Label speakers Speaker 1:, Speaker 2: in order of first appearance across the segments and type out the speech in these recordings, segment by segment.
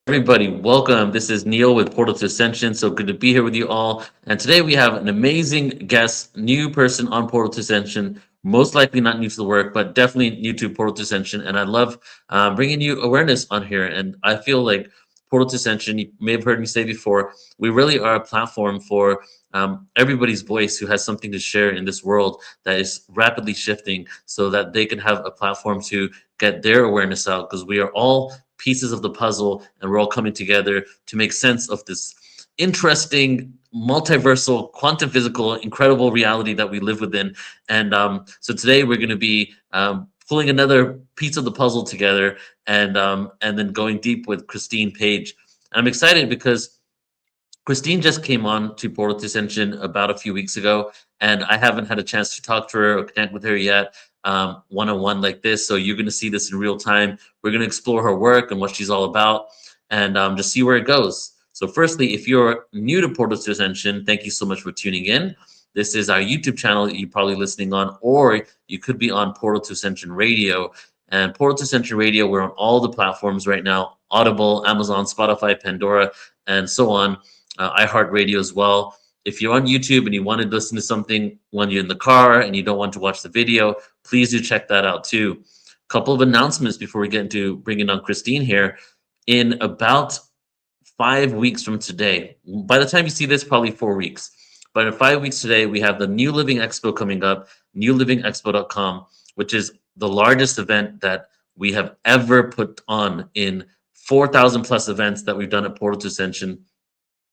Speaker 1: Everybody, welcome. This is Neil with Portal to Ascension. So good to be here with you all. And today we have an amazing guest, new person on Portal to Ascension. Most likely not new to the work, but definitely new to Portal to Ascension. And I love bringing you awareness on here. And I feel like Portal to Ascension, you may have heard me say before, we really are a platform for everybody's voice who has something to share in this world that is rapidly shifting so that they can have a platform to get their awareness out because we are all pieces of the puzzle and we're all coming together to make sense of this interesting multiversal quantum physical incredible reality that we live within. And so today we're going to be pulling another piece of the puzzle together and then going deep with Christine Page. And I'm excited because Christine just came on to Portal to Ascension about a few weeks ago, and I haven't had a chance to talk to her or connect with her yet, one-on-one like this. So you're going to see this in real time. We're going to explore her work and what she's all about, and just see where it goes. So, firstly, if you're new to Portal to Ascension, thank you so much for tuning in. This is our YouTube channel that you're probably listening on, or you could be on Portal to Ascension Radio. And Portal to Ascension Radio, we're on all the platforms right now: Audible, Amazon, Spotify, Pandora, and so on, iHeartRadio as well. If you're on YouTube and you want to listen to something when you're in the car and you don't want to watch the video, please do check that out too. A couple of announcements before we get into bringing on Christine here. In about 5 weeks from today, by the time you see this, probably 4 weeks. But in 5 weeks today, we have the New Living Expo coming up, newlivingexpo.com, which is the largest event that we have ever put on in 4,000 plus events that we've done at Portal to Ascension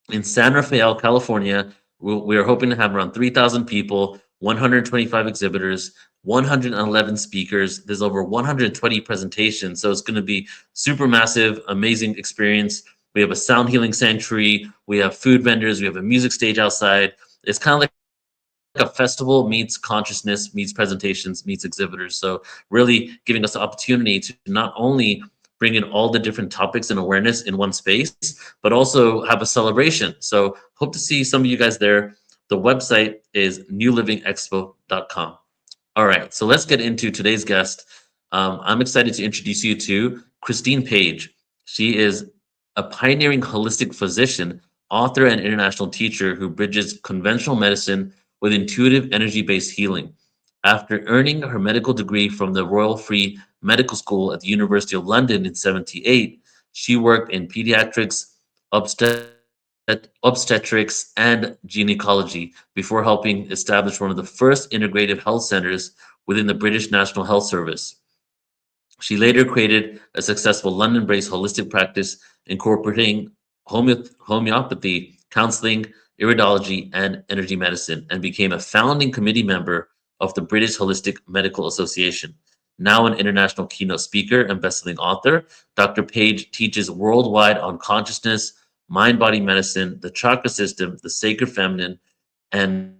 Speaker 1: in San Rafael, California. We are hoping to have around 3,000 people, 125 exhibitors, 111 speakers. There's over 120 presentations. So it's going to be super massive, amazing experience. We have a sound healing sanctuary. We have food vendors. We have a music stage outside. It's kind of like a festival meets consciousness, meets presentations, meets exhibitors. So really giving us the opportunity to not only bring in all the different topics and awareness in one space, but also have a celebration. So hope to see some of you guys there. The website is newlivingexpo.com. All right, so let's get into today's guest. I'm excited to introduce you to Christine Page. She is a pioneering holistic physician, author, and international teacher who bridges conventional medicine with intuitive energy-based healing. After earning her medical degree from the Royal Free Medical School at the University of London in 78, she worked in pediatrics, obstetrics, and gynecology before helping establish one of the first integrative health centers within the British National Health Service. She later created a successful London-based holistic practice incorporating homeopathy, counseling, iridology, and energy medicine, and became a founding committee member of the British Holistic Medical Association. Now an international keynote speaker and best-selling author, Dr. Page teaches worldwide on consciousness, mind-body medicine, the chakra system, the sacred feminine, and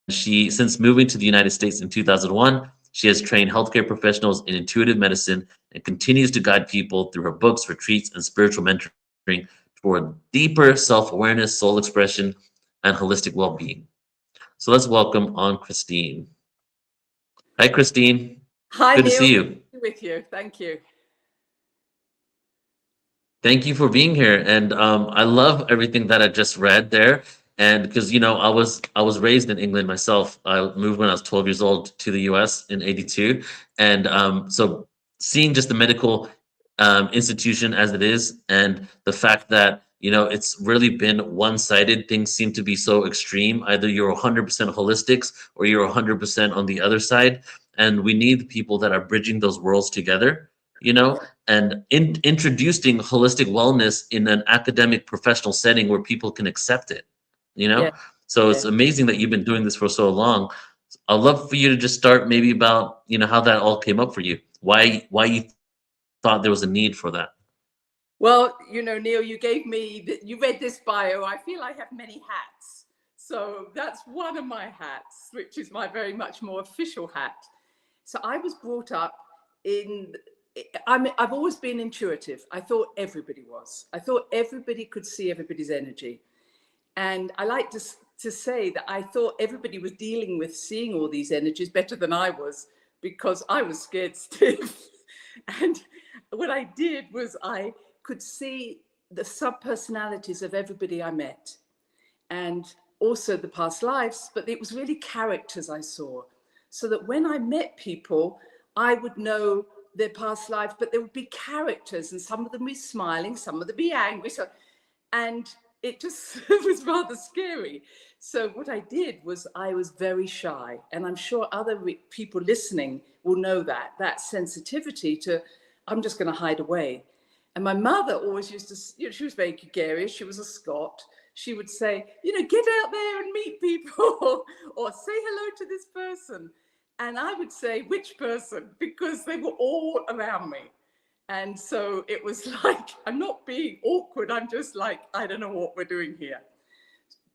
Speaker 1: since moving to the United States in 2001, she has trained healthcare professionals in intuitive medicine and continues to guide people through her books, retreats, and spiritual mentoring toward deeper self-awareness, soul expression, and holistic well-being. So let's welcome on Christine. Hi, Christine.
Speaker 2: Hi,
Speaker 1: Good to
Speaker 2: Neil.
Speaker 1: see
Speaker 2: Good
Speaker 1: you.
Speaker 2: to be with you. Thank you.
Speaker 1: Thank you for being here, and I love everything that I just read there. And because I was raised in England myself, I moved when I was 12 years old to the U.S. in '82, and so seeing just the medical institution as it is, and the fact that it's really been one-sided. Things seem to be so extreme. Either you're 100% holistics or you're 100% on the other side, and we need people that are bridging those worlds together. You know, and introducing holistic wellness in an academic professional setting where people can accept it you
Speaker 2: Yeah,
Speaker 1: know so
Speaker 2: yeah.
Speaker 1: it's amazing that you've been doing this for so long. I'd love for you to just start maybe about how that all came up for you, why you thought there was a need for that.
Speaker 2: Well, Neil, you read this bio. I feel I have many hats. So that's one of my hats, which is my very much more official hat. So I was brought up in, I've always been intuitive. I thought everybody was. I thought everybody could see everybody's energy. And I like to say that I thought everybody was dealing with seeing all these energies better than I was because I was scared stiff. And what I did was I could see the sub-personalities of everybody I met, and also the past lives, but it was really characters I saw. So that when I met people, I would know their past life, but there would be characters, and some of them be smiling, some of them be angry. So, and it just was rather scary. So what I did was I was very shy, and I'm sure other people listening will know that sensitivity to, I'm just going to hide away. And my mother always used to, she was very gregarious. She was a Scot. She would say, get out there and meet people or say hello to this person. And I would say, which person? Because they were all around me. And so it was like, I'm not being awkward. I'm just like, I don't know what we're doing here.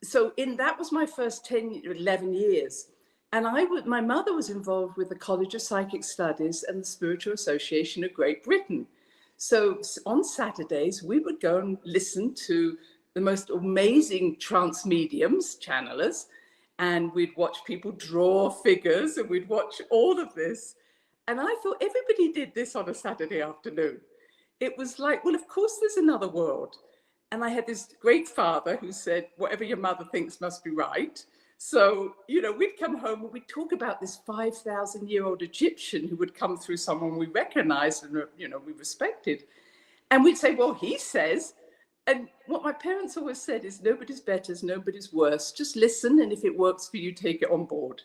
Speaker 2: So that was my first 10, 11 years. And my mother was involved with the College of Psychic Studies and the Spiritual Association of Great Britain. So on Saturdays, we would go and listen to the most amazing trance mediums, channelers, and we'd watch people draw figures, and we'd watch all of this. And I thought everybody did this on a Saturday afternoon. It was like, well, of course there's another world. And I had this great father who said, whatever your mother thinks must be right. So, we'd come home and we'd talk about this 5,000-year-old Egyptian who would come through, someone we recognized and, we respected. And we'd say, well, he says, and what my parents always said is, nobody's better, nobody's worse. Just listen, and if it works for you, take it on board.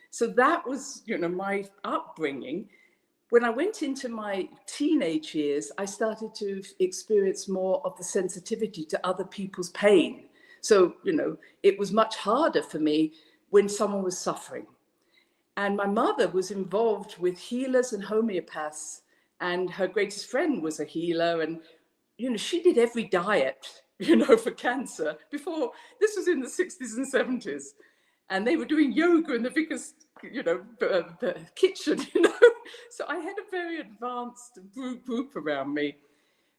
Speaker 2: So that was, my upbringing. When I went into my teenage years, I started to experience more of the sensitivity to other people's pain. So, it was much harder for me when someone was suffering. And my mother was involved with healers and homeopaths, and her greatest friend was a healer. And, she did every diet, for cancer before. This was in the 60s and 70s. And they were doing yoga in the vicar's, the kitchen, So I had a very advanced group around me.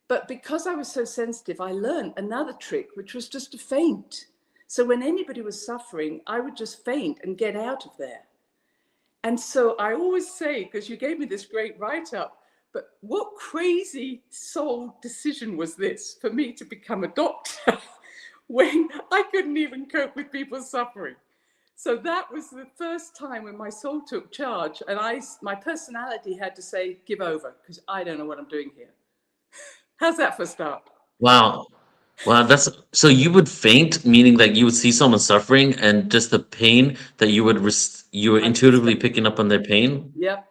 Speaker 2: But because I was so sensitive, I learned another trick, which was just to faint. So when anybody was suffering, I would just faint and get out of there. And so I always say, because you gave me this great write-up, but what crazy soul decision was this for me to become a doctor when I couldn't even cope with people suffering? So that was the first time when my soul took charge, and my personality had to say, give over, because I don't know what I'm doing here. How's that for a start?
Speaker 1: Wow. Wow, that's so you would faint, meaning that you would see someone suffering and just the pain that you were
Speaker 2: I would
Speaker 1: intuitively
Speaker 2: say,
Speaker 1: picking up on their pain.
Speaker 2: yep,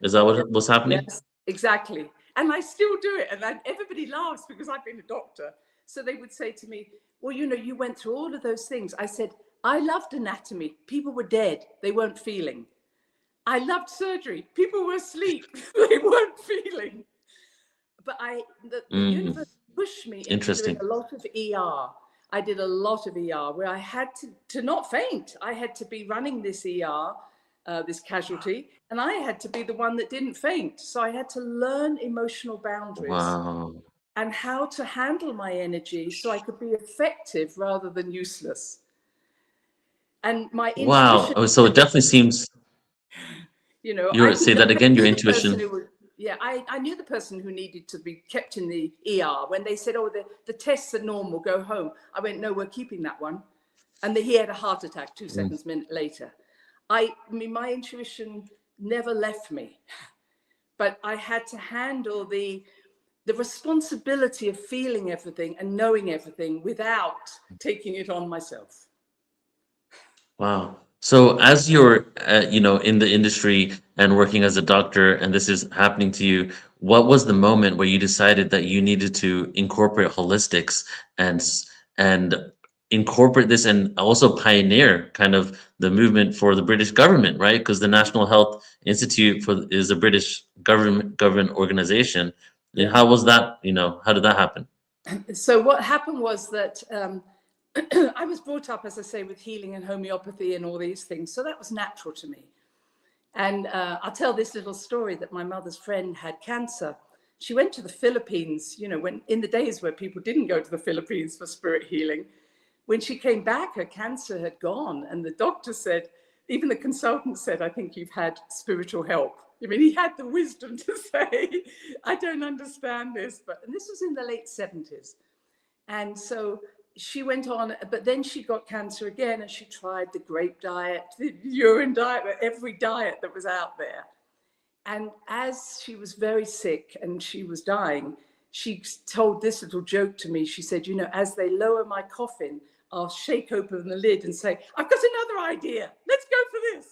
Speaker 1: Is that
Speaker 2: yep,
Speaker 1: what was happening?
Speaker 2: yes, exactly. And I still do it. And everybody laughs because I've been a doctor. So they would say to me, well, you went through all of those things. I said, I loved anatomy. People were dead. They weren't feeling. I loved surgery. People were asleep. They weren't feeling. But the universe pushed me into doing
Speaker 1: Interesting.
Speaker 2: a lot of ER. I did a lot of ER where I had to not faint. I had to be running this ER, this casualty, and I had to be the one that didn't faint. So I had to learn emotional boundaries
Speaker 1: Wow.
Speaker 2: and how to handle my energy so I could be effective rather than useless. And my
Speaker 1: Wow.
Speaker 2: intuition,
Speaker 1: Oh, so it definitely seems
Speaker 2: I
Speaker 1: you
Speaker 2: could
Speaker 1: say that again, your
Speaker 2: knew the person
Speaker 1: intuition.
Speaker 2: who would, yeah, I knew the person who needed to be kept in the ER when they said, oh, the tests are normal, go home. I went, no, we're keeping that one. And he had a heart attack 2 seconds later. I mean, my intuition never left me, but I had to handle the responsibility of feeling everything and knowing everything without taking it on myself.
Speaker 1: Wow. So as you're, in the industry and working as a doctor, and this is happening to you, what was the moment where you decided that you needed to incorporate holistics and incorporate this and also pioneer kind of the movement for the British government, right? Because the National Health Institute is a British government organization. And
Speaker 2: Yeah.
Speaker 1: how was that? How did that happen?
Speaker 2: So what happened was that I was brought up, as I say, with healing and homeopathy and all these things. So that was natural to me. And I'll tell this little story that my mother's friend had cancer. She went to the Philippines, when in the days where people didn't go to the Philippines for spirit healing. When she came back, her cancer had gone. And the doctor said, even the consultant said, I think you've had spiritual help. I mean, he had the wisdom to say, I don't understand this. And this was in the late 70s. And so she went on, but then she got cancer again, and she tried the grape diet, the urine diet, every diet that was out there. And as she was very sick and she was dying, she told this little joke to me. She said, you know, as they lower my coffin, I'll shake open the lid and say, I've got another idea. Let's go for this.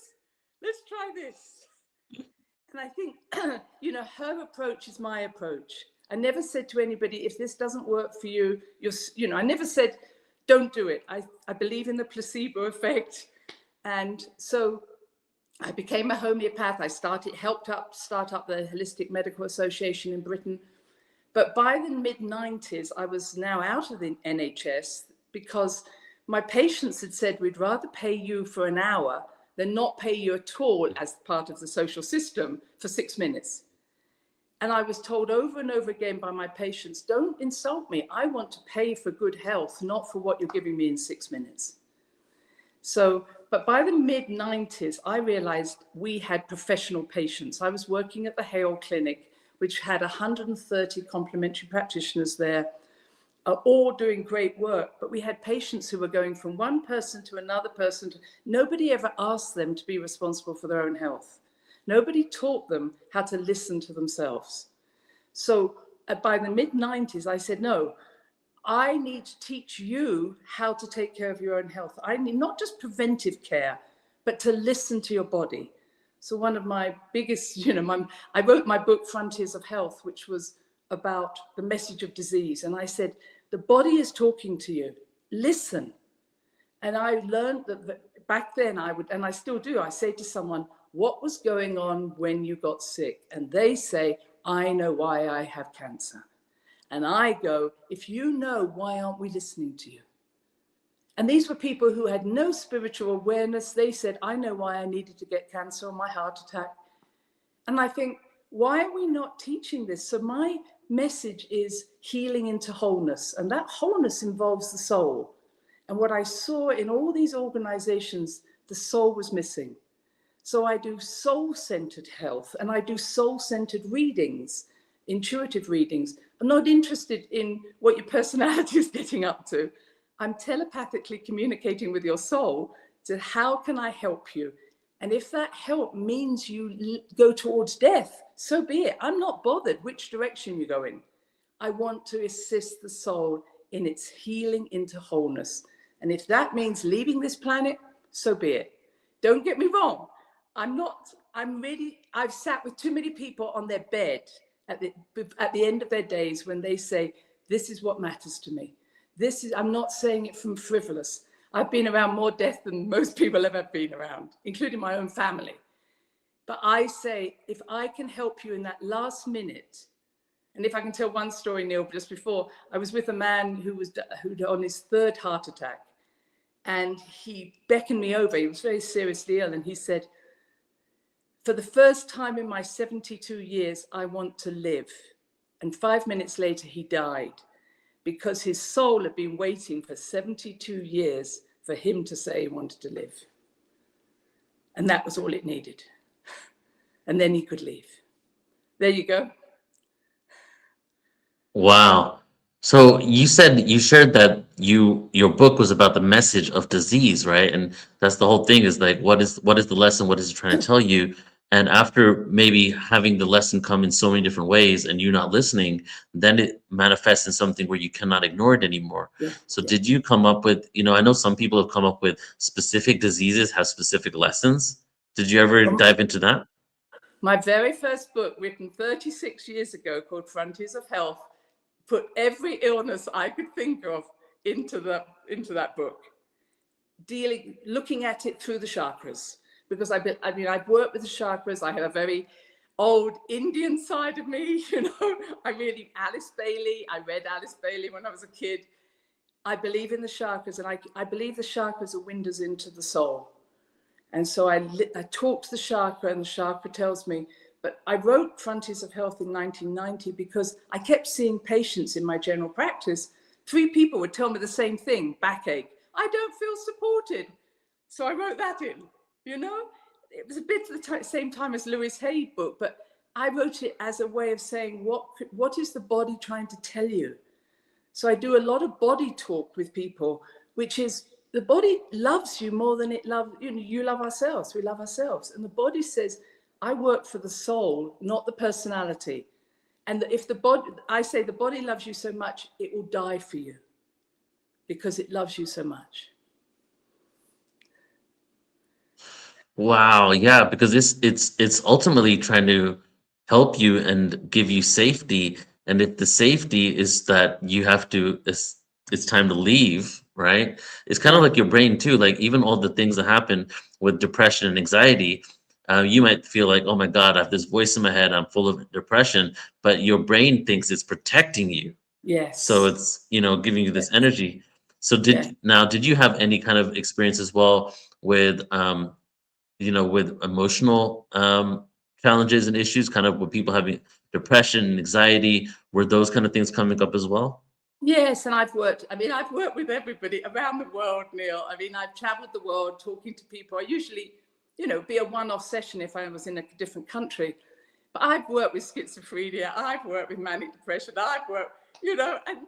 Speaker 2: Let's try this. And I think, you know, her approach is my approach. I never said to anybody, if this doesn't work for you, you know, I never said, don't do it. I believe in the placebo effect. And so I became a homeopath. I start up the Holistic Medical Association in Britain. But by the mid-90s, I was now out of the NHS because my patients had said, we'd rather pay you for an hour than not pay you at all as part of the social system for 6 minutes. And I was told over and over again by my patients, don't insult me. I want to pay for good health, not for what you're giving me in 6 minutes. So, but by the mid-90s, I realized we had professional patients. I was working at the Hale Clinic, which had 130 complementary practitioners there, all doing great work. But we had patients who were going from one person to another person. Nobody ever asked them to be responsible for their own health. Nobody taught them how to listen to themselves. So by the mid-90s, I said, no, I need to teach you how to take care of your own health. I need not just preventive care, but to listen to your body. So one of my biggest, you know, I wrote my book, Frontiers of Health, which was about the message of disease. And I said, the body is talking to you, listen. And I learned that back then I would, and I still do, I say to someone, what was going on when you got sick? And they say, I know why I have cancer. And I go, if you know, why aren't we listening to you? And these were people who had no spiritual awareness. They said, I know why I needed to get cancer or my heart attack. And I think, why are we not teaching this? So my message is healing into wholeness. And that wholeness involves the soul. And what I saw in all these organizations, the soul was missing. So I do soul-centered health, and I do soul-centered readings, intuitive readings. I'm not interested in what your personality is getting up to. I'm telepathically communicating with your soul to how can I help you? And if that help means you go towards death, so be it. I'm not bothered which direction you go in. I want to assist the soul in its healing into wholeness. And if that means leaving this planet, so be it. Don't get me wrong. I've sat with too many people on their bed at the end of their days when they say, this is what matters to me. I'm not saying it from frivolous. I've been around more death than most people have ever been around, including my own family. But I say, if I can help you in that last minute, and if I can tell one story, Neil, just before, I was with a man who'd on his third heart attack, and he beckoned me over. He was very seriously ill, and he said, for the first time in my 72 years, I want to live. And 5 minutes later, he died because his soul had been waiting for 72 years for him to say he wanted to live. And that was all it needed. And then he could leave. There you go.
Speaker 1: Wow. So you said you shared that your book was about the message of disease, right? And that's the whole thing is like what is the lesson? What is it trying to tell you? And after maybe having the lesson come in so many different ways and you not listening, then it manifests in something where you cannot ignore it anymore.
Speaker 2: Yeah,
Speaker 1: So
Speaker 2: yeah.
Speaker 1: did you come up with, I know some people have come up with specific diseases have specific lessons. Did you ever dive into that?
Speaker 2: My very first book, written 36 years ago, called Frontiers of Health, put every illness I could think of into that book, looking at it through the chakras. Because I've worked with the chakras. I have a very old Indian side of me, I read Alice Bailey when I was a kid. I believe in the chakras, and I believe the chakras are windows into the soul. And so I talk to the chakra, and the chakra tells me. But I wrote Frontiers of Health in 1990 because I kept seeing patients in my general practice. 3 people would tell me the same thing, backache. I don't feel supported. So I wrote that in, It was a bit at the same time as Louise Hay's book, but I wrote it as a way of saying, what is the body trying to tell you? So I do a lot of body talk with people, which is the body loves you more than it loves, you love ourselves. We love ourselves. And the body says, I work for the soul, not the personality. And if the body, I say the body loves you so much, it will die for you because it loves you so much.
Speaker 1: Wow, yeah, because it's ultimately trying to help you and give you safety. And if the safety is that you have to, it's time to leave, right? It's kind of
Speaker 2: Yeah.
Speaker 1: like your brain too. Like even all the things that happen with depression and anxiety, you might feel like, oh my God, I have this voice in my head, I'm full of depression, but your brain thinks it's protecting you. So
Speaker 2: Yes.
Speaker 1: it's, giving you this
Speaker 2: Yes.
Speaker 1: energy. So
Speaker 2: Yeah.
Speaker 1: did you have any kind of experience as well with with emotional challenges and issues, kind of with people having depression and anxiety, were those kind of things coming up as well?
Speaker 2: Yes, and I've worked with everybody around the world, Neil. I mean, I've traveled the world talking to people. I usually, be a one-off session if I was in a different country. But I've worked with schizophrenia, I've worked with manic depression, I've worked, and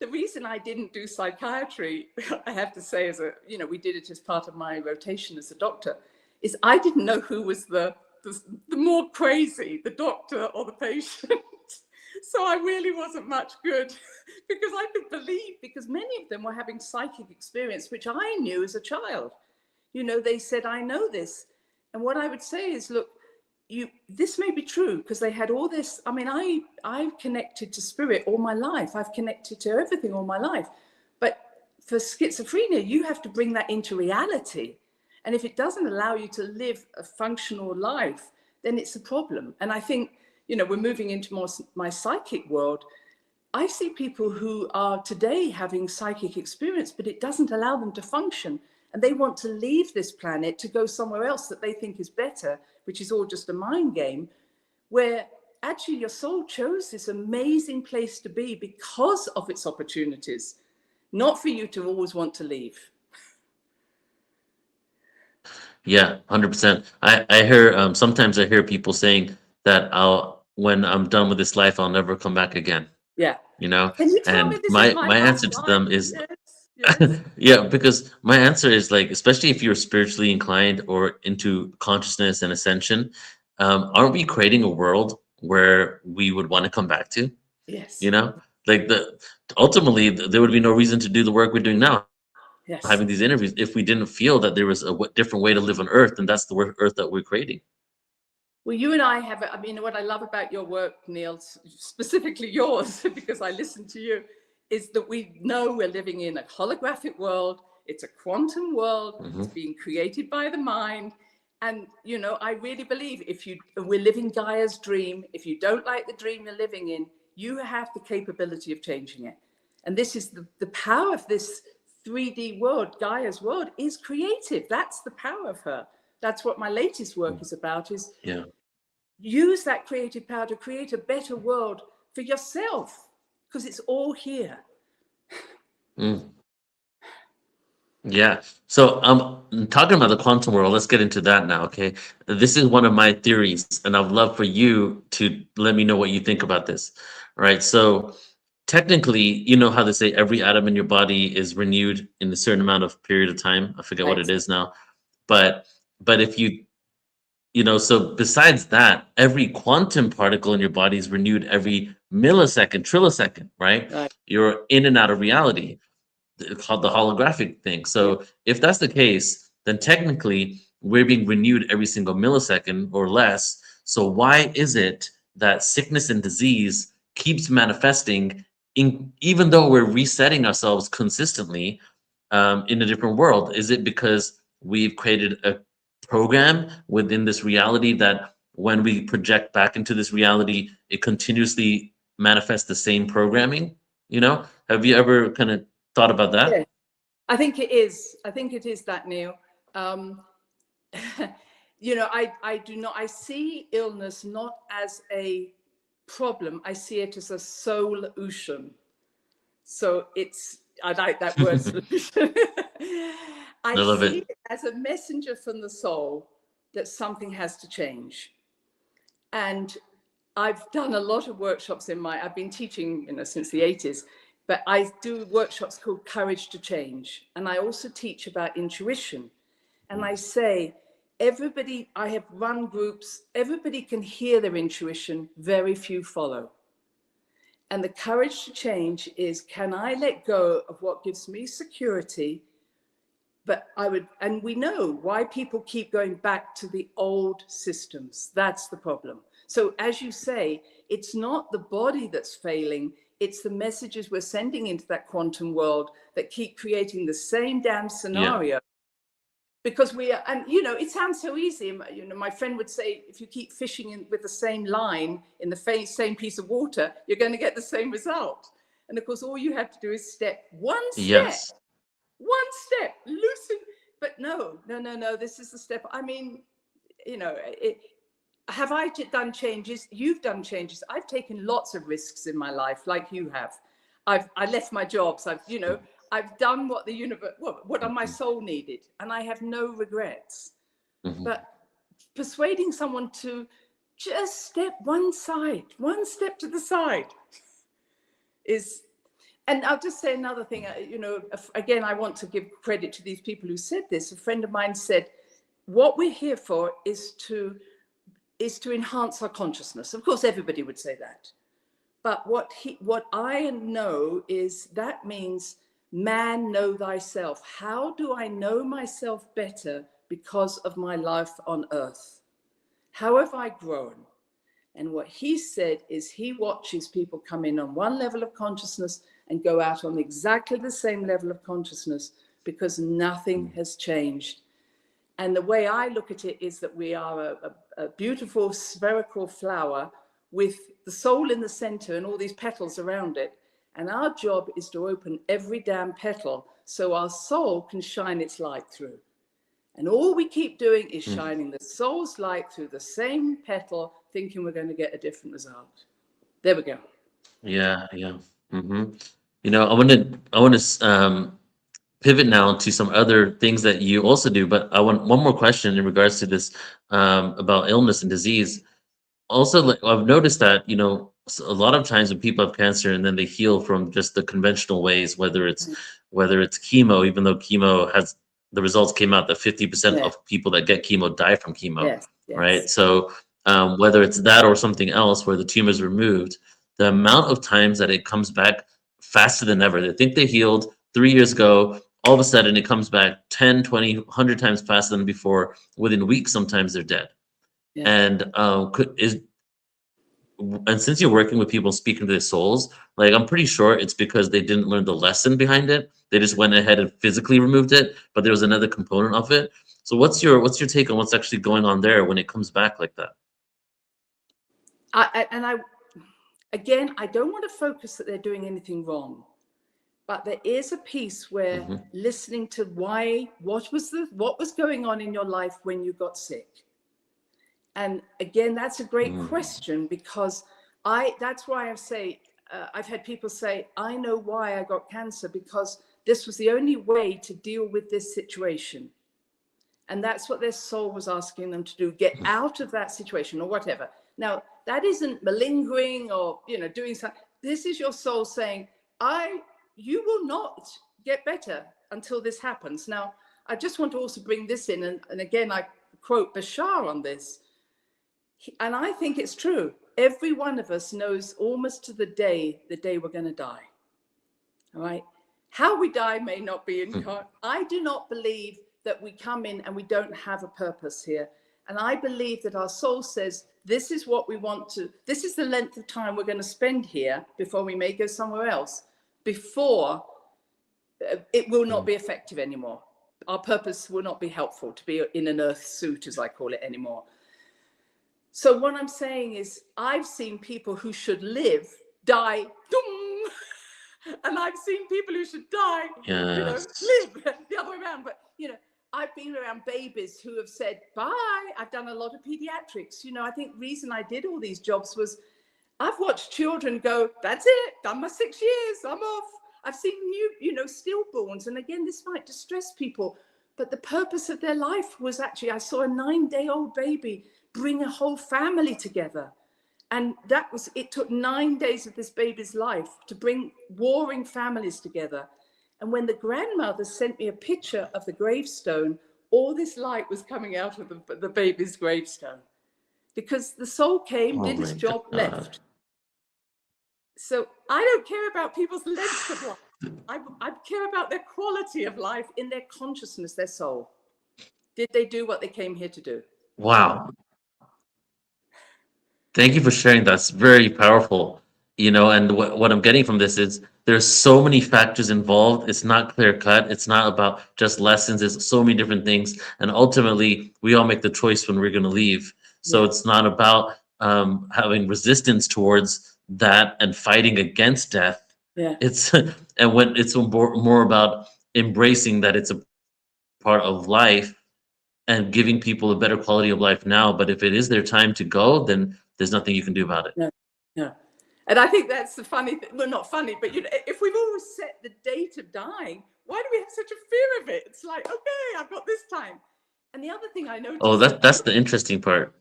Speaker 2: the reason I didn't do psychiatry, I have to say, we did it as part of my rotation as a doctor, is I didn't know who was the more crazy, the doctor or the patient. So I really wasn't much good because I could believe, because many of them were having psychic experience, which I knew as a child. They said, I know this. And what I would say is, look, this may be true because they had all this. I mean, I've connected to spirit all my life. I've connected to everything all my life. But for schizophrenia, you have to bring that into reality. And if it doesn't allow you to live a functional life, then it's a problem. And I think, we're moving into more my psychic world. I see people who are today having psychic experience, but it doesn't allow them to function. And they want to leave this planet to go somewhere else that they think is better, which is all just a mind game, where actually your soul chose this amazing place to be because of its opportunities, not for you to always want to leave.
Speaker 1: Yeah, 100%. I hear sometimes I hear people saying that when I'm done with this life, I'll never come back again,
Speaker 2: Yeah.
Speaker 1: you know?
Speaker 2: Can you tell me
Speaker 1: And
Speaker 2: this is
Speaker 1: my
Speaker 2: my
Speaker 1: my answer
Speaker 2: last
Speaker 1: to
Speaker 2: life?
Speaker 1: them is
Speaker 2: Yes, yes.
Speaker 1: yeah, because my answer is like, especially if you're spiritually inclined or into consciousness and ascension, aren't we creating a world where we would want to come back to? You
Speaker 2: Yes,
Speaker 1: know, like ultimately there would be no reason to do the work we're doing now,
Speaker 2: yes.
Speaker 1: having these interviews, if we didn't feel that there was a different way to live on Earth, and that's the Earth that we're creating.
Speaker 2: Well, you and I have, I mean, what I love about your work, Neil, specifically yours, because I listen to you, is that we know we're living in a holographic world. It's a quantum world. It's
Speaker 1: Hmm.
Speaker 2: being created by the mind. And, I really believe we're living Gaia's dream. If you don't like the dream you're living in, you have the capability of changing it. And this is the power of this 3D world. Gaia's world is creative. That's the power of her. That's what my latest work is about, is
Speaker 1: Yeah.
Speaker 2: use that creative power to create a better world for yourself, because it's all here.
Speaker 1: Mm. Yeah. So, talking about the quantum world, let's get into that now, okay? This is one of my theories, and I'd love for you to let me know what you think about this. All right. So, technically, you know how they say every atom in your body is renewed in a certain amount of period of time. I forget what
Speaker 2: Right.
Speaker 1: it is now, but if so besides that, every quantum particle in your body is renewed every millisecond, trillisecond, right?
Speaker 2: Right.
Speaker 1: You're in and out of reality, called the holographic thing.
Speaker 2: Yeah.
Speaker 1: So if that's the case, then technically we're being renewed every single millisecond or less. So why is it that sickness and disease keeps manifesting even though we're resetting ourselves consistently in a different world? Is it because we've created a program within this reality that when we project back into this reality, it continuously manifests the same programming? Have you ever kind of thought about
Speaker 2: Yeah.
Speaker 1: that?
Speaker 2: I think it is. I think it is that, Neil. Um, I do not, I see illness not as a problem. I see it as a solution. So I like that word, solution.
Speaker 1: I
Speaker 2: I
Speaker 1: love
Speaker 2: see
Speaker 1: it.
Speaker 2: it as a messenger from the soul that something has to change. And I've done a lot of workshops I've been teaching, since the 80s. But I do workshops called Courage to Change. And I also teach about intuition. And I say, everybody, I have run groups, everybody can hear their intuition, very few follow. And the courage to change is, can I let go of what gives me security? But and we know why people keep going back to the old systems. That's the problem. So as you say, it's not the body that's failing, it's the messages we're sending into that quantum world that keep creating the same damn scenario.
Speaker 1: Yeah.
Speaker 2: Because we are, and you know, it sounds so easy. You know, my friend would say, if you keep fishing with the same line in the same piece of water, you're going to get the same result. And of course, all you have to do is one
Speaker 1: Yes.
Speaker 2: step, loosen. But no, this is the step. I mean, you know, have I done changes? You've done changes. I've taken lots of risks in my life, like you have. I left my jobs. I've done what the universe, what my soul needed, and I have no regrets.
Speaker 1: Mm-hmm.
Speaker 2: But persuading someone to just step one step to the side is, and I'll just say another thing, you know, again, I want to give credit to these people who said this. A friend of mine said, what we're here for is to enhance our consciousness. Of course, everybody would say that. But what I know is that means, man, know thyself. How do I know myself better because of my life on earth? How have I grown? And what he said is he watches people come in on one level of consciousness and go out on exactly the same level of consciousness because nothing has changed. And the way I look at it is that we are a beautiful spherical flower with the soul in the center and all these petals around it. And our job is to open every damn petal so our soul can shine its light through. And all we keep doing is shining the soul's light through the same petal, thinking we're going to get a different result. There we go.
Speaker 1: Yeah. Mm-hmm. You know, I want to pivot now to some other things that you also do, but I want one more question in regards to this about illness and disease. Also, like, I've noticed that, you know, a lot of times when people have cancer and then they heal from just the conventional ways, whether it's chemo, even though chemo has the results came out that 50%
Speaker 2: Yeah.
Speaker 1: of people that get chemo die from chemo,
Speaker 2: Yes.
Speaker 1: right? So whether it's that or something else where the tumor is removed, the amount of times that it comes back faster than ever. They think they healed 3 years ago. All of a sudden, it comes back 10, 20, 100 times faster than before. Within weeks, sometimes they're dead.
Speaker 2: Yeah.
Speaker 1: And and since you're working with people speaking to their souls, like, I'm pretty sure it's because they didn't learn the lesson behind it. They just went ahead and physically removed it, but there was another component of it. So what's your take on what's actually going on there when it comes back like that?
Speaker 2: Again, I don't want to focus that they're doing anything wrong, but there is a piece where listening to what was going on in your life when you got sick. And again, that's a great question, because that's why I say, I've had people say, I know why I got cancer, because this was the only way to deal with this situation. And that's what their soul was asking them to do, get out of that situation or whatever. Now, that isn't malingering or, you know, doing something. This is your soul saying, you will not get better until this happens. Now, I just want to also bring this in. And again, I quote Bashar on this. And I think it's true. Every one of us knows almost to the day we're going to die. All right. How we die may not be in God. I do not believe that we come in and we don't have a purpose here. And I believe that our soul says, this is what we want to, this is the length of time we're going to spend here before we may go somewhere else, before it will not be effective anymore. Our purpose will not be helpful to be in an earth suit, as I call it, anymore. So what I'm saying is, I've seen people who should live die, and I've seen people who should die, live the other way around. But, I've been around babies who have said, bye. I've done a lot of pediatrics. I think the reason I did all these jobs was I've watched children go, that's it, done my 6 years, I'm off. I've seen new, stillborns. And again, this might distress people, but the purpose of their life was actually, I saw a 9-day-old baby bring a whole family together. And that was, it took 9 days of this baby's life to bring warring families together. And when the grandmother sent me a picture of the gravestone, all this light was coming out of the baby's gravestone, because the soul came,
Speaker 1: Oh
Speaker 2: did
Speaker 1: my
Speaker 2: its job,
Speaker 1: God.
Speaker 2: left. So I don't care about people's length of life. I care about their quality of life in their consciousness, their soul. Did they do what they came here to do?
Speaker 1: Wow. Thank you for sharing. That's very powerful. And what I'm getting from this is there's so many factors involved. It's not clear cut. It's not about just lessons. It's so many different things. And ultimately, we all make the choice when we're going to leave. So
Speaker 2: Yeah,
Speaker 1: it's not about having resistance towards that and fighting against death.
Speaker 2: yeah.
Speaker 1: It's and when it's more about embracing that it's a part of life and giving people a better quality of life now. But if it is their time to go, then there's nothing you can do about it.
Speaker 2: No, no. And I think that's the funny thing. Well, not funny, but if we've always set the date of dying, why do we have such a fear of it? It's like, okay, I've got this time. And the other thing I
Speaker 1: Oh,
Speaker 2: noticed is,
Speaker 1: that's the interesting part.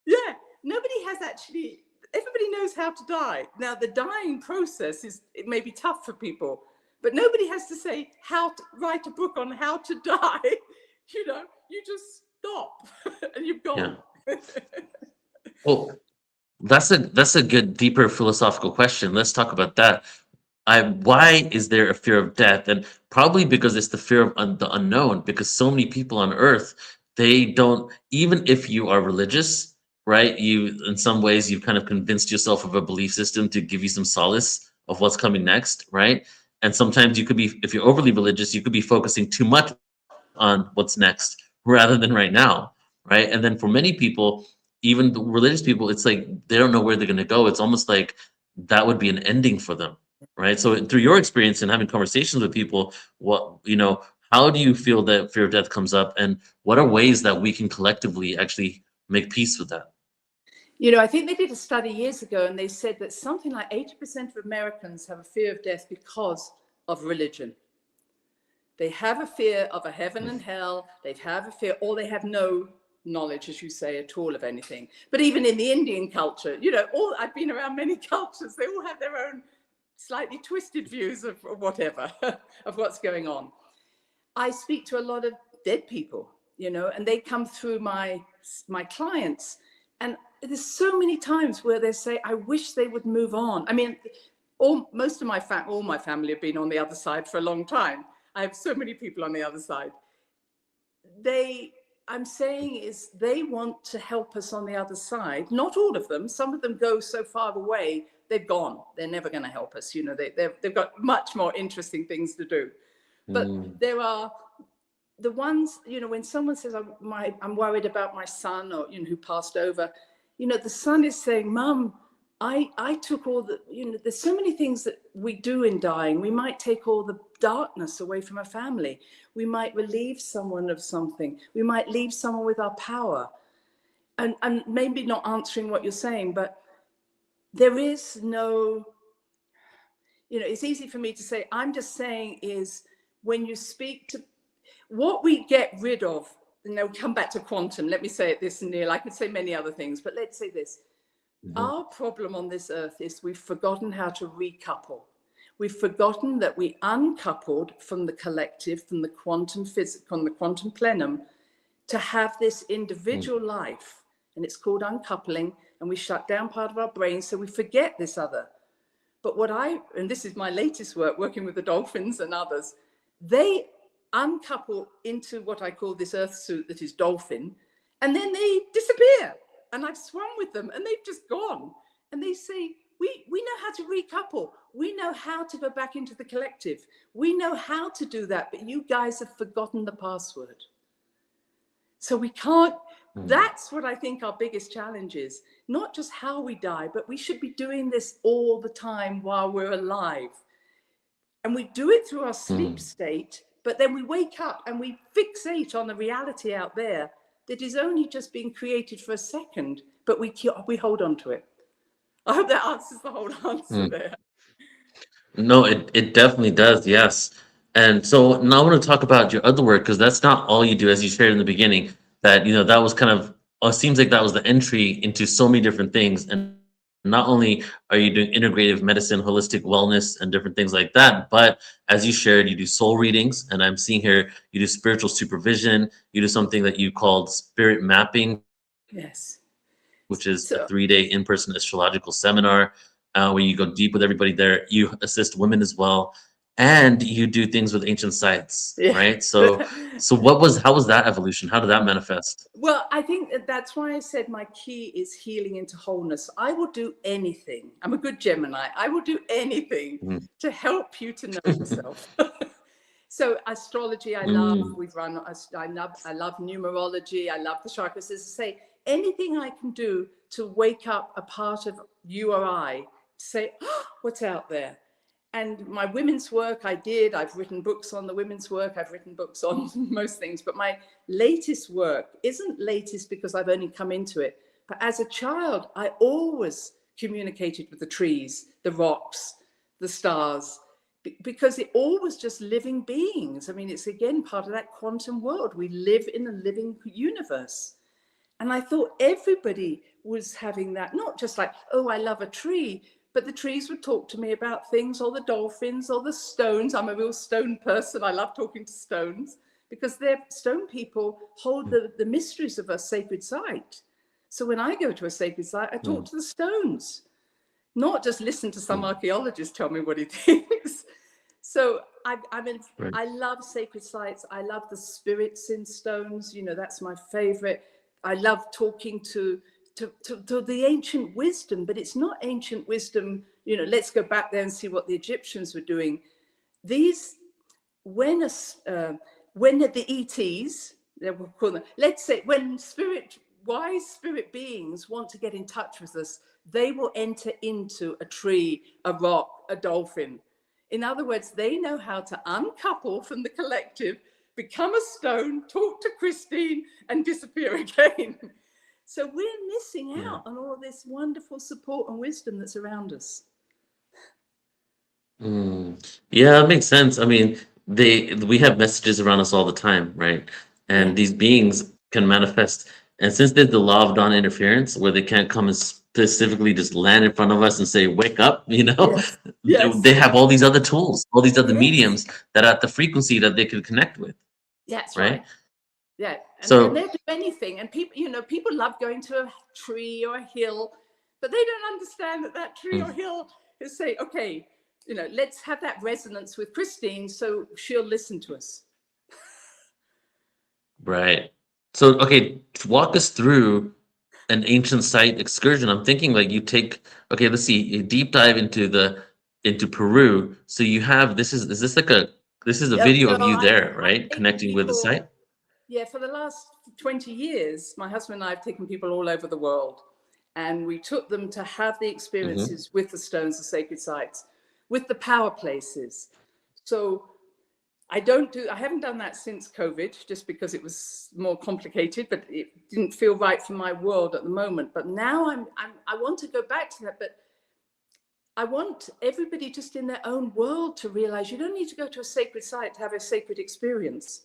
Speaker 2: yeah, nobody has actually, everybody knows how to die. Now, the dying process it may be tough for people, but nobody has to say how to write a book on how to die. You just stop and you've
Speaker 1: Yeah.
Speaker 2: gone.
Speaker 1: Well, that's a good, deeper philosophical question. Let's talk about that. Why is there a fear of death? And probably because it's the fear of the unknown. Because so many people on Earth, they don't. Even if you are religious, right? You, in some ways, you've kind of convinced yourself of a belief system to give you some solace of what's coming next, right? And sometimes you could be, if you're overly religious, you could be focusing too much on what's next rather than right now, right? And then for many people, even the religious people, it's like they don't know where they're going to go. It's almost like that would be an ending for them, right?
Speaker 2: Yeah.
Speaker 1: So through your experience and having conversations with people, how do you feel that fear of death comes up, and what are ways that we can collectively actually make peace with that?
Speaker 2: I think they did a study years ago, and they said that something like 80% of Americans have a fear of death because of religion. They have a fear of a heaven and hell. They have a fear, or they have no knowledge, as you say, at all of anything. But even in the Indian culture, I've been around many cultures. They all have their own slightly twisted views of whatever, of what's going on. I speak to a lot of dead people, and they come through my clients. And there's so many times where they say, I wish they would move on. I mean, all my family have been on the other side for a long time. I have so many people on the other side. I'm saying is they want to help us on the other side. Not all of them. Some of them go so far away, they've gone. They're never going to help us. They've got much more interesting things to do. But
Speaker 1: Mm,
Speaker 2: there are the ones, when someone says, I'm worried about my son, or, who passed over, the son is saying, Mum, I took all the, there's so many things that we do in dying. We might take all the darkness away from a family. We might relieve someone of something. We might leave someone with our power. And maybe not answering what you're saying, but there is no, it's easy for me to say. I'm just saying is when you speak to what we get rid of, come back to quantum. Let me say it this, Neil. I could say many other things, but let's say this.
Speaker 1: mhm,
Speaker 2: Our problem on this earth is we've forgotten how to recouple. We've forgotten that we uncoupled from the collective, from the quantum physics, from the quantum plenum, to have this
Speaker 1: mm,
Speaker 2: individual life. And it's called uncoupling. And we shut down part of our brain, so we forget this other. But and this is my latest work, working with the dolphins and others, they uncouple into what I call this earth suit that is dolphin, and then they disappear. And I've swum with them and they've just gone. And they say, we know how to recouple. We know how to go back into the collective. We know how to do that, but you guys have forgotten the password. So we can't,
Speaker 1: mm,
Speaker 2: that's what I think our biggest challenge is. Not just how we die, but we should be doing this all the time while we're alive. And we do it through our sleep
Speaker 1: mm.
Speaker 2: state, but then we wake up and we fixate on the reality out there that is only just being created for a second, but we hold on to it. I hope that answers the whole answer
Speaker 1: Mm.
Speaker 2: there.
Speaker 1: No, it definitely does, yes. And so now I want to talk about your other work, because that's not all you do, as you shared in the beginning, that that was kind of, it seems like that was the entry into so many different things. And not only are you doing integrative medicine, holistic wellness, and different things like that, but as you shared, you do soul readings, and I'm seeing here you do spiritual supervision. You do something that you called spirit mapping,
Speaker 2: Yes.
Speaker 1: which is a
Speaker 2: So
Speaker 1: 3-day in-person astrological seminar where you go deep with everybody there. You assist women as well, and you do things with ancient sites,
Speaker 2: yeah.
Speaker 1: right? So how was that evolution? How did that manifest?
Speaker 2: Well, I think that's why I said my key is healing into wholeness. I will do anything. I'm a good Gemini. I will do anything
Speaker 1: Mhm.
Speaker 2: to help you to know yourself. So astrology, I love.
Speaker 1: Mm,
Speaker 2: We've run. I love numerology. I love the chakras. As I say, anything I can do to wake up a part of you or I, to say, oh, what's out there. And my women's work, I did. I've written books on the women's work. I've written books on most things. But my latest work isn't latest because I've only come into it. But as a child, I always communicated with the trees, the rocks, the stars, because it all was just living beings. I mean, it's again part of that quantum world. We live in a living universe. And I thought everybody was having that, not just like, oh, I love a tree, but the trees would talk to me about things, or the dolphins, or the stones. I'm a real stone person. I love talking to stones because they're stone people hold the mysteries of a sacred site. So when I go to a sacred site, I talk
Speaker 1: mm,
Speaker 2: to the stones, not just listen to some
Speaker 1: mm,
Speaker 2: archaeologist tell me what he thinks. So
Speaker 1: right.
Speaker 2: I love sacred sites. I love the spirits in stones. You know, that's my favorite. I love talking to the ancient wisdom, but it's not ancient wisdom. You know, let's go back there and see what the Egyptians were doing. These, when the ETs, they will call them, let's say, when wise spirit beings want to get in touch with us, they will enter into a tree, a rock, a dolphin. In other words, they know how to uncouple from the collective, become a stone, talk to Christine, and disappear again. So we're missing
Speaker 1: Yeah.
Speaker 2: out on all this wonderful support and wisdom that's around us.
Speaker 1: Mm. Yeah, that makes sense. I mean, we have messages around us all the time, right?
Speaker 2: Yeah.
Speaker 1: And these beings can manifest. And since there's the law of non-interference, where they can't come and specifically just land in front of us and say, "Wake up,"
Speaker 2: Yes.
Speaker 1: they
Speaker 2: Yes.
Speaker 1: have all these other tools, all these other
Speaker 2: Yes.
Speaker 1: mediums that are at the frequency that they could connect with,
Speaker 2: That's right.
Speaker 1: right?
Speaker 2: Yeah, and
Speaker 1: So,
Speaker 2: they'll do anything. And people, you know, people love going to a tree or a hill, but they don't understand that that tree
Speaker 1: mm,
Speaker 2: or hill is say, okay, you know, let's have that resonance with Christine, so she'll listen to us.
Speaker 1: right. So, okay, walk us through an ancient site excursion. I'm thinking like you take, okay, let's see, you deep dive into Peru. So you have is this like this is a
Speaker 2: Yep.
Speaker 1: video
Speaker 2: No,
Speaker 1: of you there,
Speaker 2: I've
Speaker 1: right?
Speaker 2: taken
Speaker 1: Connecting with the
Speaker 2: people.
Speaker 1: site.
Speaker 2: Yeah, for the last 20 years, my husband and I have taken people all over the world, and we took them to have the
Speaker 1: Hmm.
Speaker 2: experiences with the stones, the sacred sites, with the power places. So I haven't done that since COVID, just because it was more complicated, but it didn't feel right for my world at the moment. But now I want to go back to that, but I want everybody just in their own world to realize you don't need to go to a sacred site to have a sacred experience.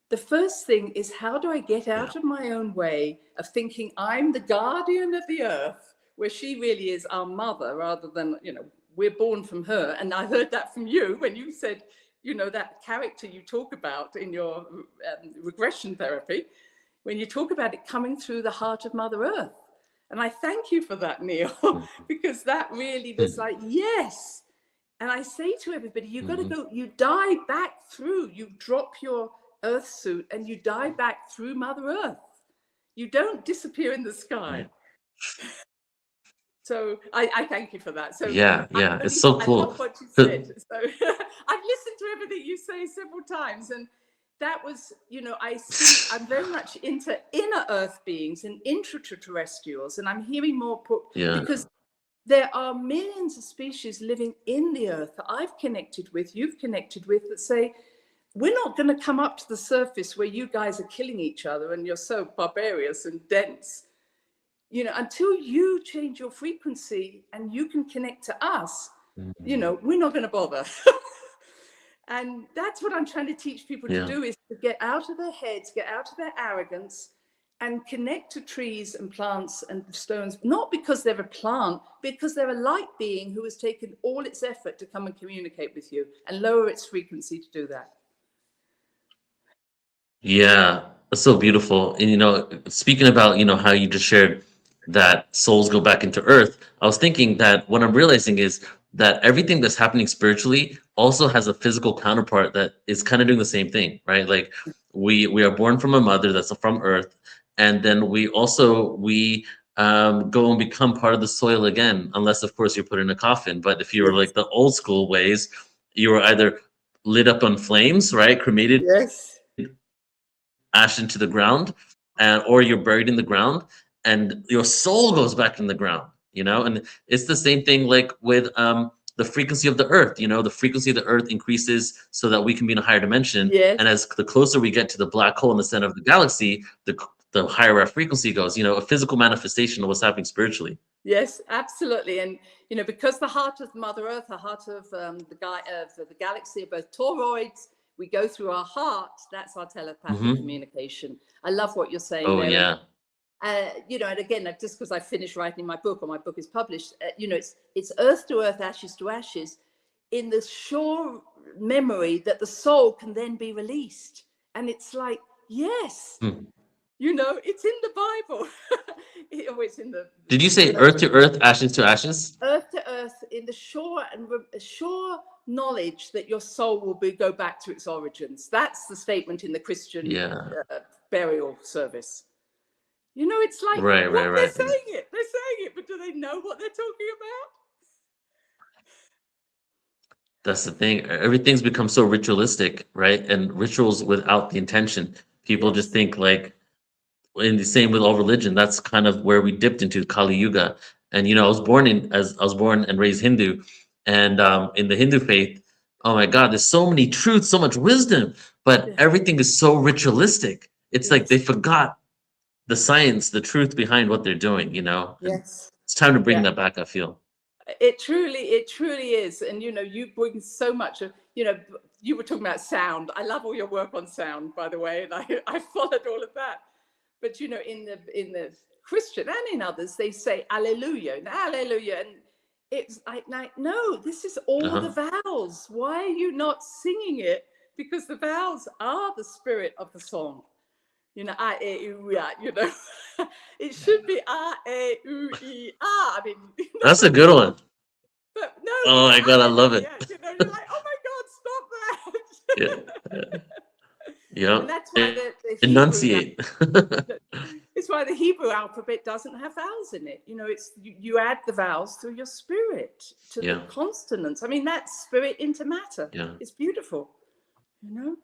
Speaker 2: The first thing is, how do I get
Speaker 1: Yeah.
Speaker 2: out of my own way of thinking I'm the guardian of the earth, where she really is our mother, rather than, you know, we're born from her. And I heard that from you when you said, you know, that character you talk about in your regression therapy, when you talk about it coming through the heart of Mother Earth. And I thank you for that, Neil, because that really was like, yes. And I say to everybody, you've got to
Speaker 1: Mm-hmm.
Speaker 2: go, you die back through, you drop your earth suit and you die back through Mother Earth. You don't disappear in the sky.
Speaker 1: Right.
Speaker 2: So I thank you for that. So
Speaker 1: Yeah, yeah. It's so
Speaker 2: I love
Speaker 1: cool.
Speaker 2: what you
Speaker 1: 'Cause-
Speaker 2: said. So I've listened to everything you say several times. And that was, you know, I'm very much into inner earth beings and intraterrestrials. And I'm hearing more
Speaker 1: Yeah.
Speaker 2: because there are millions of species living in the earth that I've connected with, you've connected with, that say, we're not going to come up to the surface where you guys are killing each other and you're so barbarous and dense. You know, until you change your frequency and you can connect to us, you
Speaker 1: Mhm.
Speaker 2: know, we're not going to bother. And that's what I'm trying to teach people to
Speaker 1: Yeah.
Speaker 2: do, is to get out of their heads, get out of their arrogance, and connect to trees and plants and stones, not because they're a plant, because they're a light being who has taken all its effort to come and communicate with you and lower its frequency to do that.
Speaker 1: Yeah, that's so beautiful. And speaking about, how you just shared that souls go back into earth, I was thinking that what I'm realizing is that everything that's happening spiritually also has a physical counterpart that is kind of doing the same thing, right? Like we are born from a mother that's from earth, and then we go and become part of the soil again, unless of course you're put in a coffin. But if you were
Speaker 2: Yes.
Speaker 1: like the old school ways, you were either lit up on flames, right? Cremated,
Speaker 2: Yes.
Speaker 1: ash into the ground, and or you're buried in the ground, and your soul goes back in the ground. And it's the same thing like with the frequency of the earth. The frequency of the earth increases so that we can be in a higher dimension,
Speaker 2: Yes.
Speaker 1: and as the closer we get to the black hole in the center of the galaxy, the higher our frequency goes. A physical manifestation of what's happening spiritually.
Speaker 2: Yes, absolutely. And, because the heart of Mother Earth, the heart of the galaxy are both toroids, we go through our heart. That's our telepathic
Speaker 1: Hmm.
Speaker 2: communication. I love what you're saying
Speaker 1: Oh
Speaker 2: there.
Speaker 1: yeah.
Speaker 2: And again, just because I finished writing my book or my book is published, it's earth to earth, ashes to ashes, in the sure memory that the soul can then be released. And it's like, yes,
Speaker 1: Hmm.
Speaker 2: it's in the Bible. It's in the
Speaker 1: Did you say earth to earth, ashes to ashes?
Speaker 2: earth to earth, in the sure knowledge that your soul will go back to its origins. That's the statement in the Christian
Speaker 1: Yeah.
Speaker 2: burial service. It's like,
Speaker 1: Right, right,
Speaker 2: what they're
Speaker 1: right.
Speaker 2: saying it. They're saying it, but do they know what they're talking about?
Speaker 1: That's the thing. Everything's become so ritualistic, right? And rituals without the intention. People just
Speaker 2: Yes.
Speaker 1: think like, in the same with all religion. That's kind of where we dipped into Kali Yuga. And I was born and raised Hindu, and in the Hindu faith, oh my God, there's so many truths, so much wisdom, but
Speaker 2: Yes.
Speaker 1: everything is so ritualistic. It's like they
Speaker 2: Yes.
Speaker 1: forgot the science, the truth behind what they're doing. And
Speaker 2: Yes.
Speaker 1: it's time to bring
Speaker 2: Yeah.
Speaker 1: that back, I feel.
Speaker 2: It truly is. And you bring so much of, you were talking about sound. I love all your work on sound, by the way, and I followed all of that. But in the Christian and in others, they say Alleluia and Alleluia, and it's like no, this is all the
Speaker 1: Uh-huh.
Speaker 2: vowels. Why are you not singing it? Because the vowels are the spirit of the song. I A U ya. It should be A A U E A. I mean,
Speaker 1: That's a good one.
Speaker 2: but no,
Speaker 1: Oh my God, I love it.
Speaker 2: Alleluia. You're like, oh my God, stop
Speaker 1: Yeah.
Speaker 2: that.
Speaker 1: Yeah.
Speaker 2: And that's why the Hebrew
Speaker 1: Enunciate.
Speaker 2: it's why the Hebrew alphabet doesn't have vowels in it. It's you add the vowels through your spirit to the
Speaker 1: Yeah.
Speaker 2: consonants. I mean, that's spirit into matter.
Speaker 1: Yeah.
Speaker 2: It's beautiful, you know.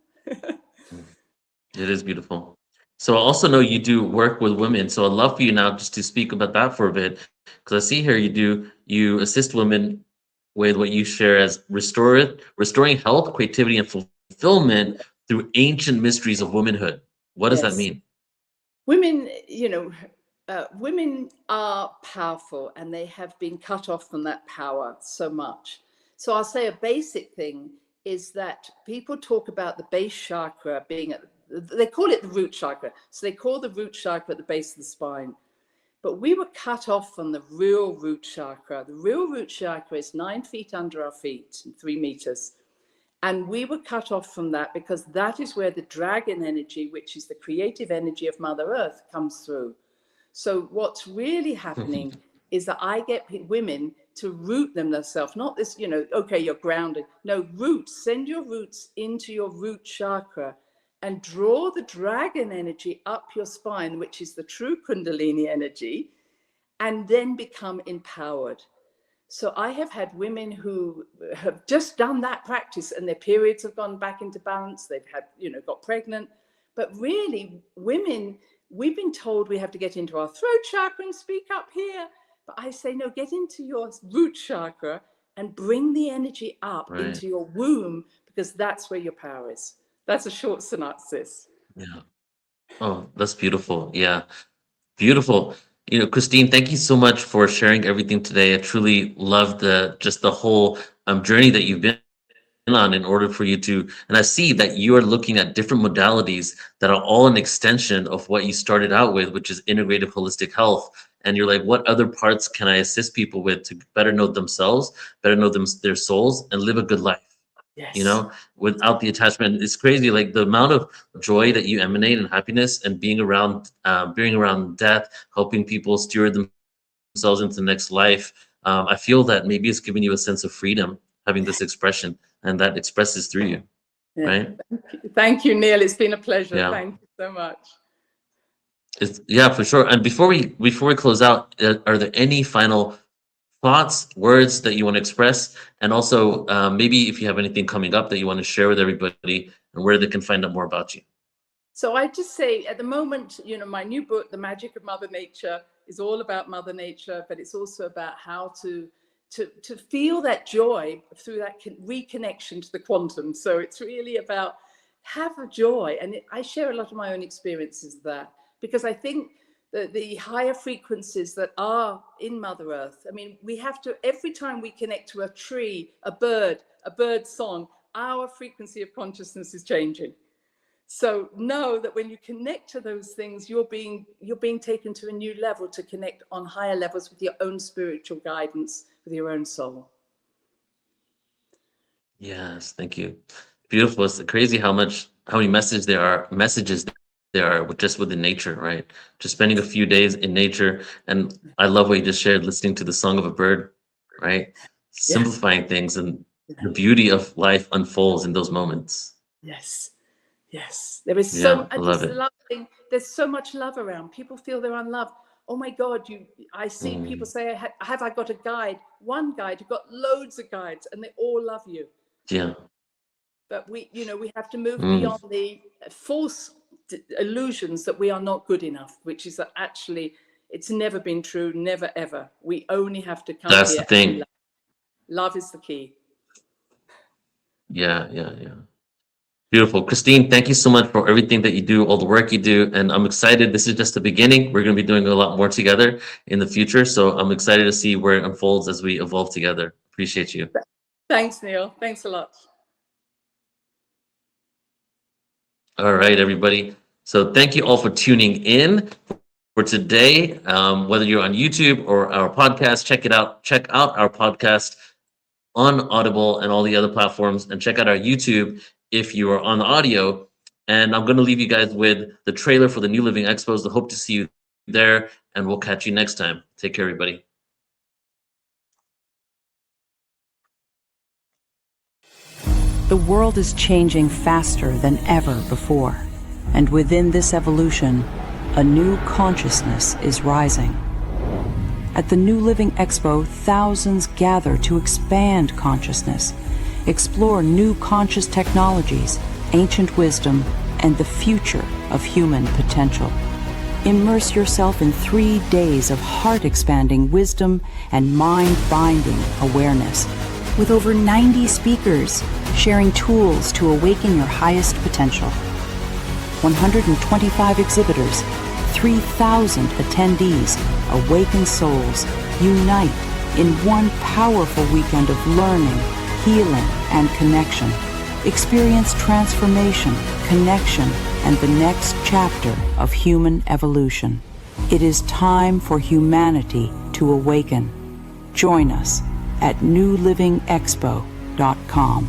Speaker 1: It is beautiful. So I also know you do work with women. So I'd love for you now just to speak about that for a bit. Because I see here you assist women with what you share as restoring health, creativity, and fulfillment through ancient mysteries of womanhood. What does that
Speaker 2: Yes,
Speaker 1: mean?
Speaker 2: women, women are powerful, and they have been cut off from that power so much. So I'll say a basic thing is that people talk about the base chakra being they call it the root chakra. So they call the root chakra at the base of the spine. But we were cut off from the real root chakra. The real root chakra is 9 feet under our feet, 3 meters. And we were cut off from that because that is where the dragon energy, which is the creative energy of Mother Earth, comes through. So what's really happening is that I get women to root themselves, not this, okay, you're grounded. No, roots, send your roots into your root chakra and draw the dragon energy up your spine, which is the true Kundalini energy, and then become empowered. So I have had women who have just done that practice and their periods have gone back into balance. They've had, got pregnant. But really, women, we've been told we have to get into our throat chakra and speak up here. But I say, no, get into your root chakra and bring the energy up
Speaker 1: Right.
Speaker 2: into your womb, because that's where your power is. That's a short synopsis.
Speaker 1: Yeah. Oh, that's beautiful. Yeah. Beautiful. Christine, thank you so much for sharing everything today. I truly love the whole journey that you've been on. on in order for you to, and I see that you are looking at different modalities that are all an extension of what you started out with, which is integrative holistic health. And you're like, what other parts can I assist people with to better know themselves, better know their souls, and live a good life?
Speaker 2: Yes.
Speaker 1: Without the attachment. It's crazy, like the amount of joy that you emanate and happiness, and being around death, helping people steward themselves into the next life. I feel that maybe it's giving you a sense of freedom, having this expression, and that expresses through you,
Speaker 2: Yeah.
Speaker 1: right?
Speaker 2: Thank you, Neil. It's been a pleasure.
Speaker 1: Yeah.
Speaker 2: Thank you so much.
Speaker 1: Yeah, for sure. And before we close out, are there any final thoughts, words that you want to express? And also, maybe if you have anything coming up that you want to share with everybody, and where they can find out more about you.
Speaker 2: So I just say at the moment, my new book, The Magic of Mother Nature, is all about Mother Nature, but it's also about how to feel that joy through that reconnection to the quantum. So it's really about have a joy. And I share a lot of my own experiences of that, because I think that the higher frequencies that are in Mother Earth, I mean, we have to, every time we connect to a tree, a bird song, our frequency of consciousness is changing. So know that when you connect to those things, you're being taken to a new level to connect on higher levels with your own spiritual guidance, with your own soul.
Speaker 1: Yes, thank you. Beautiful. It's crazy how many messages there are just within nature, right? Just spending a few days in nature. And I love what you just shared, listening to the song of a bird, right?
Speaker 2: Yes.
Speaker 1: Simplifying things, and the beauty of life unfolds in those moments.
Speaker 2: Yes. Yes. There is
Speaker 1: Yeah,
Speaker 2: I
Speaker 1: I love
Speaker 2: just
Speaker 1: it.
Speaker 2: love there's so much love around. People feel they're unloved. Oh my God, I see people
Speaker 1: Mm,
Speaker 2: say, have I got a guide? One guide, you've got loads of guides and they all love you.
Speaker 1: yeah.
Speaker 2: But we have to move
Speaker 1: Mm,
Speaker 2: beyond the false illusions that we are not good enough, which is that actually it's never been true, never ever. We only have to come
Speaker 1: that's the
Speaker 2: here and
Speaker 1: thing.
Speaker 2: love is the key.
Speaker 1: Yeah, yeah, yeah. Beautiful. Christine, thank you so much for everything that you do, all the work you do. And I'm excited. This is just the beginning. We're going to be doing a lot more together in the future. So I'm excited to see where it unfolds as we evolve together. Appreciate you.
Speaker 2: Thanks, Neil. Thanks a lot.
Speaker 1: All right, everybody. So thank you all for tuning in for today. Whether you're on YouTube or our podcast, check it out. Check out our podcast on Audible and all the other platforms, and check out our YouTube if you are on the audio. And I'm going to leave you guys with the trailer for the New Living Expos. I hope to see you there, and we'll catch you next time. Take care, everybody.
Speaker 3: The world is changing faster than ever before, and within this evolution, a new consciousness is rising. At the New Living Expo, thousands gather to expand consciousness, explore new conscious technologies, ancient wisdom, and the future of human potential. Immerse yourself in 3 days of heart-expanding wisdom and mind-binding awareness, with over 90 speakers sharing tools to awaken your highest potential. 125 exhibitors, 3,000 attendees, awakened souls unite in one powerful weekend of learning, healing, and connection. Experience transformation, connection, and the next chapter of human evolution. It is time for humanity to awaken. Join us at newlivingexpo.com.